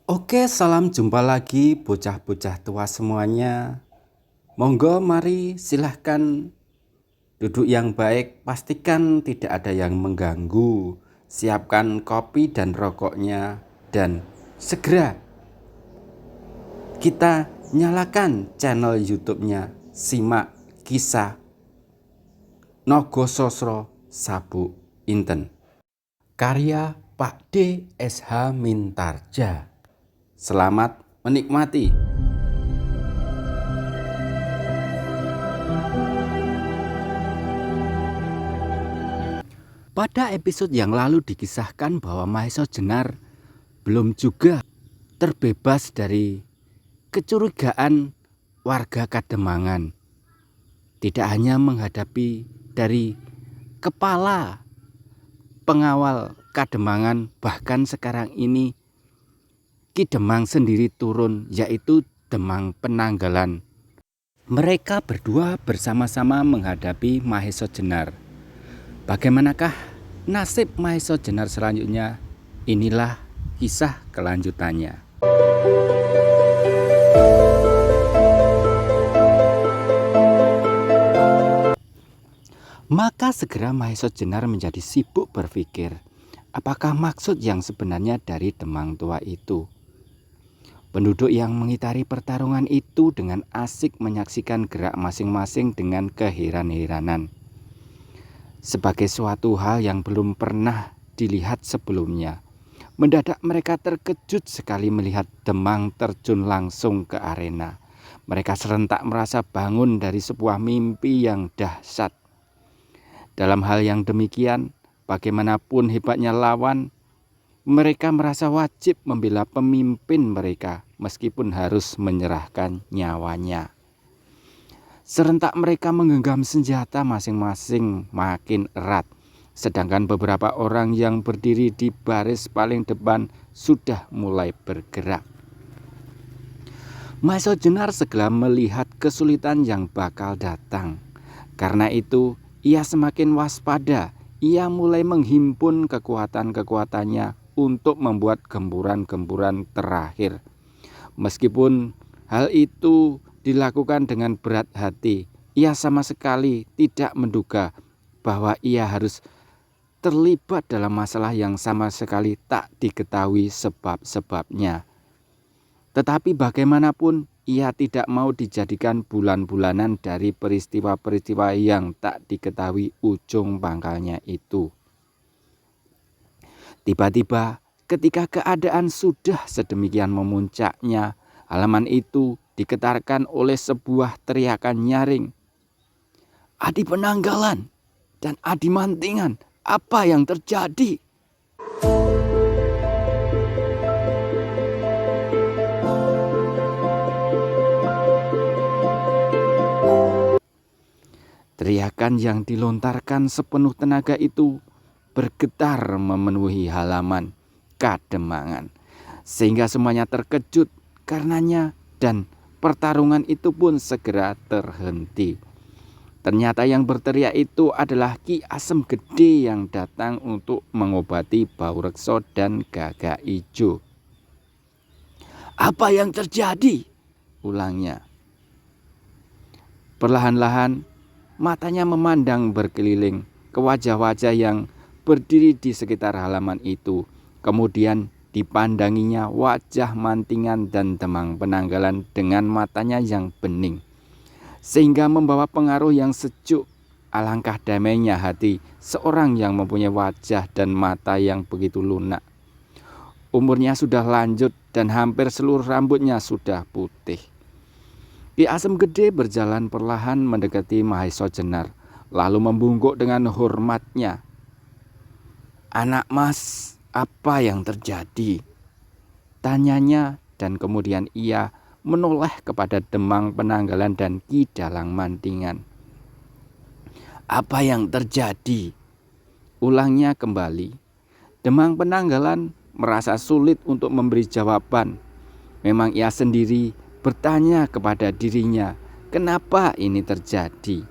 Oke, salam jumpa lagi bocah-bocah tua semuanya. Monggo mari silahkan duduk yang baik, pastikan tidak ada yang mengganggu. Siapkan kopi dan rokoknya dan segera kita nyalakan channel YouTube-nya. Simak kisah Nogososro Sabuk Inten. Karya Pak D. S.H. Mintarja. Selamat menikmati. Pada episode yang lalu dikisahkan bahwa Mahesa Jenar belum juga terbebas dari kecurigaan warga Kademangan. Tidak hanya menghadapi dari kepala pengawal Kademangan, bahkan sekarang ini Ki Demang sendiri turun, yaitu Demang Penanggalan. Mereka berdua bersama-sama menghadapi Mahesa Jenar. Bagaimanakah nasib Mahesa Jenar selanjutnya? Inilah kisah kelanjutannya. Maka segera Mahesa Jenar menjadi sibuk berpikir, apakah maksud yang sebenarnya dari Demang tua itu? Penduduk yang mengitari pertarungan itu dengan asik menyaksikan gerak masing-masing dengan keheran-heranan. Sebagai suatu hal yang belum pernah dilihat sebelumnya, mendadak mereka terkejut sekali melihat Demang terjun langsung ke arena. Mereka serentak merasa bangun dari sebuah mimpi yang dahsyat. Dalam hal yang demikian, bagaimanapun hebatnya lawan, mereka merasa wajib membela pemimpin mereka meskipun harus menyerahkan nyawanya. Serentak mereka menggenggam senjata masing-masing makin erat, sedangkan beberapa orang yang berdiri di baris paling depan sudah mulai bergerak. Mahesa Jenar segera melihat kesulitan yang bakal datang. Karena itu, ia semakin waspada. Ia mulai menghimpun kekuatan-kekuatannya untuk membuat gempuran-gempuran terakhir. Meskipun hal itu dilakukan dengan berat hati, ia sama sekali tidak menduga bahwa ia harus terlibat dalam masalah yang sama sekali tak diketahui sebab-sebabnya. Tetapi bagaimanapun ia tidak mau dijadikan bulan-bulanan dari peristiwa-peristiwa yang tak diketahui ujung pangkalnya itu. Tiba-tiba ketika keadaan sudah sedemikian memuncaknya, halaman itu digetarkan oleh sebuah teriakan nyaring. Adi Penanggalan dan Adi Mantingan, apa yang terjadi? Teriakan yang dilontarkan sepenuh tenaga itu bergetar memenuhi halaman Kademangan, sehingga semuanya terkejut karenanya dan pertarungan itu pun segera terhenti. Ternyata yang berteriak itu adalah Ki Asem Gede yang datang untuk mengobati Bau Rekso dan Gagak Ijo. Apa yang terjadi? Ulangnya. Perlahan-lahan matanya memandang berkeliling ke wajah-wajah yang berdiri di sekitar halaman itu. Kemudian dipandanginya wajah Mantingan dan Demang Penanggalan dengan matanya yang bening, sehingga membawa pengaruh yang sejuk. Alangkah damainya hati seorang yang mempunyai wajah dan mata yang begitu lunak. Umurnya sudah lanjut dan hampir seluruh rambutnya sudah putih. Ki Asem Gede berjalan perlahan mendekati Mahesa Jenar, lalu membungkuk dengan hormatnya. Anak mas, apa yang terjadi? Tanyanya, dan kemudian ia menoleh kepada Demang Penanggalan dan Ki Dalang Mantingan. Apa yang terjadi? Ulangnya kembali. Demang Penanggalan merasa sulit untuk memberi jawaban. Memang ia sendiri bertanya kepada dirinya, kenapa ini terjadi?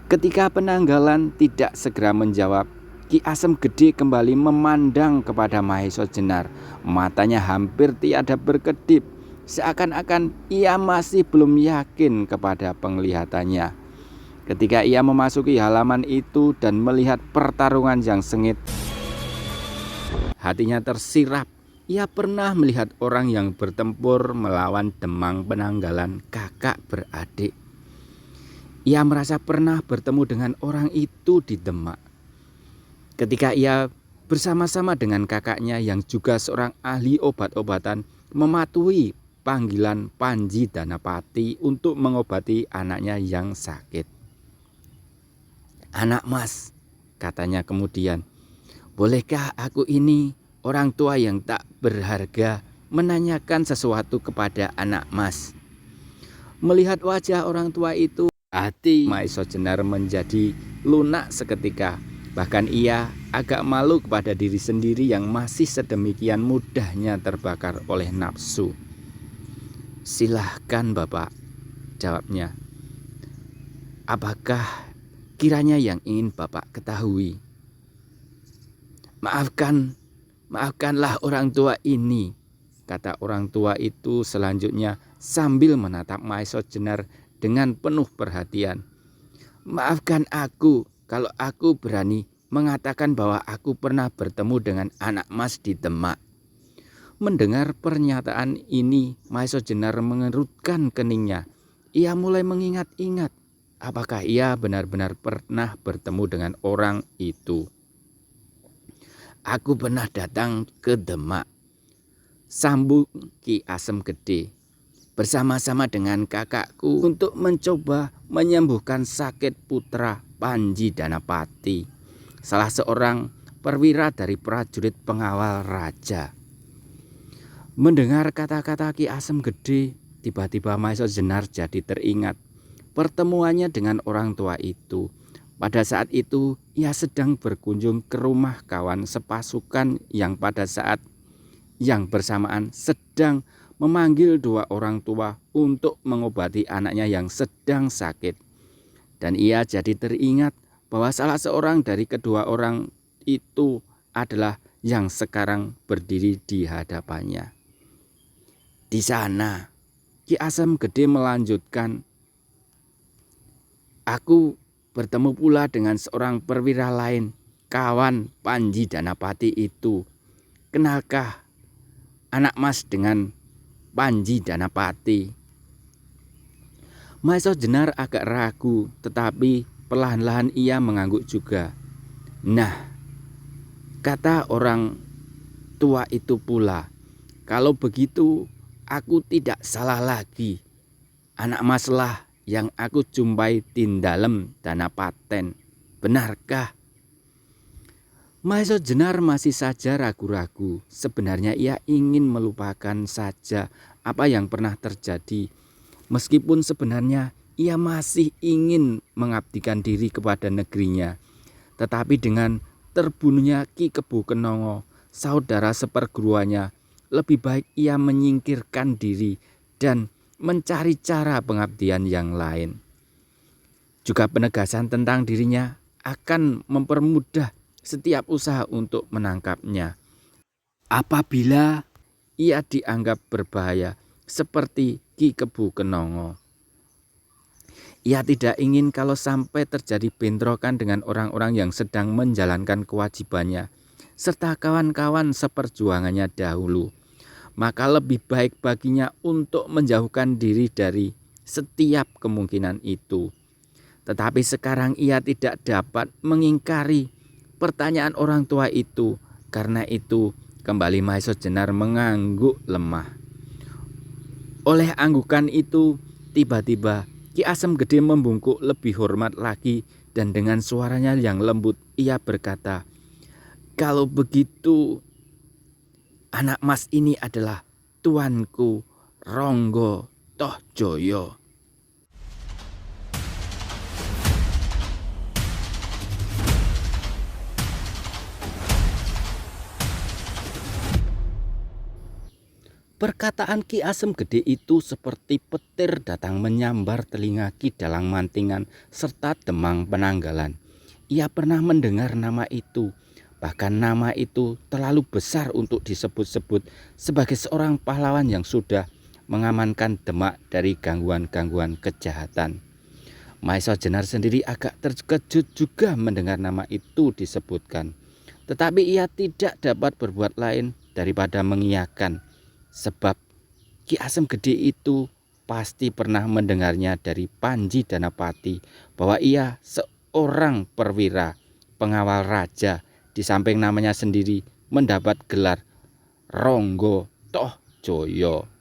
Ketika Penanggalan tidak segera menjawab, Ki Asem Gede kembali memandang kepada Mahesa Jenar. Matanya hampir tiada berkedip, seakan-akan ia masih belum yakin kepada penglihatannya. Ketika ia memasuki halaman itu dan melihat pertarungan yang sengit, hatinya tersirap. Ia pernah melihat orang yang bertempur melawan Demang Penanggalan, kakak beradik. Ia merasa pernah bertemu dengan orang itu di Demak. Ketika ia bersama-sama dengan kakaknya yang juga seorang ahli obat-obatan mematuhi panggilan Panji Danapati untuk mengobati anaknya yang sakit. "Anak Mas," katanya kemudian, "bolehkah aku ini, orang tua yang tak berharga, menanyakan sesuatu kepada anak Mas?" Melihat wajah orang tua itu, hati Mahesa Jenar menjadi lunak seketika. Bahkan ia agak malu kepada diri sendiri yang masih sedemikian mudahnya terbakar oleh nafsu. "Silahkan Bapak," jawabnya. "Apakah kiranya yang ingin Bapak ketahui?" Maafkanlah orang tua ini," kata orang tua itu selanjutnya sambil menatap Mahesa Jenar dengan penuh perhatian. "Maafkan aku kalau aku berani mengatakan bahwa aku pernah bertemu dengan anak Mas di Demak." Mendengar pernyataan ini, Mahesa Jenar mengerutkan keningnya. Ia mulai mengingat-ingat apakah ia benar-benar pernah bertemu dengan orang itu. "Aku pernah datang ke Demak," sambung Ki Asem Gede, "bersama-sama dengan kakakku untuk mencoba menyembuhkan sakit putra Panji Danapati, salah seorang perwira dari prajurit pengawal raja." Mendengar kata-kata Ki Asem Gede, tiba-tiba Mahesa Jenar jadi teringat pertemuannya dengan orang tua itu. Pada saat itu ia sedang berkunjung ke rumah kawan sepasukan yang pada saat yang bersamaan sedang memanggil dua orang tua untuk mengobati anaknya yang sedang sakit. Dan ia jadi teringat bahwa salah seorang dari kedua orang itu adalah yang sekarang berdiri di hadapannya. Di sana, Ki Asem Gede melanjutkan, "Aku bertemu pula dengan seorang perwira lain, kawan Panji Danapati itu. Kenalkah anak Mas dengan Panji Danapati?" Mahesa Jenar agak ragu, tetapi perlahan-lahan ia mengangguk juga. "Nah," kata orang tua itu pula, "kalau begitu aku tidak salah lagi. Anak Mas lah yang aku jumpai di dalam Danapaten. Benarkah?" Mahesa Jenar masih saja ragu-ragu. Sebenarnya ia ingin melupakan saja apa yang pernah terjadi. Meskipun sebenarnya ia masih ingin mengabdikan diri kepada negerinya. Tetapi dengan terbunuhnya Ki Kebu Kenongo, saudara seperguruannya, lebih baik ia menyingkirkan diri dan mencari cara pengabdian yang lain. Juga penegasan tentang dirinya akan mempermudah setiap usaha untuk menangkapnya. Apabila ia dianggap berbahaya seperti Ki Kebu Kenongo. Ia tidak ingin kalau sampai terjadi bentrokan dengan orang-orang yang sedang menjalankan kewajibannya, serta kawan-kawan seperjuangannya dahulu. Maka lebih baik baginya untuk menjauhkan diri dari setiap kemungkinan itu. Tetapi sekarang ia tidak dapat mengingkari pertanyaan orang tua itu. Karena itu kembali Mahesa Jenar mengangguk lemah. Oleh anggukan itu, tiba-tiba Ki Asem Gede membungkuk lebih hormat lagi dan dengan suaranya yang lembut ia berkata, "Kalau begitu, anak Mas ini adalah tuanku Ronggo Tohjoyo." Perkataan Ki Asem Gede itu seperti petir datang menyambar telinga Ki Dalang Mantingan serta Demang Penanggalan. ia pernah mendengar nama itu. Bahkan nama itu terlalu besar untuk disebut-sebut sebagai seorang pahlawan yang sudah mengamankan Demak dari gangguan-gangguan kejahatan. Maesa Jenar sendiri agak terkejut juga mendengar nama itu disebutkan. Tetapi ia tidak dapat berbuat lain daripada mengiyakan, sebab Ki Asem Gede itu pasti pernah mendengarnya dari Panji Danapati bahwa ia seorang perwira pengawal raja, di samping namanya sendiri mendapat gelar Ronggo Toh Joyo.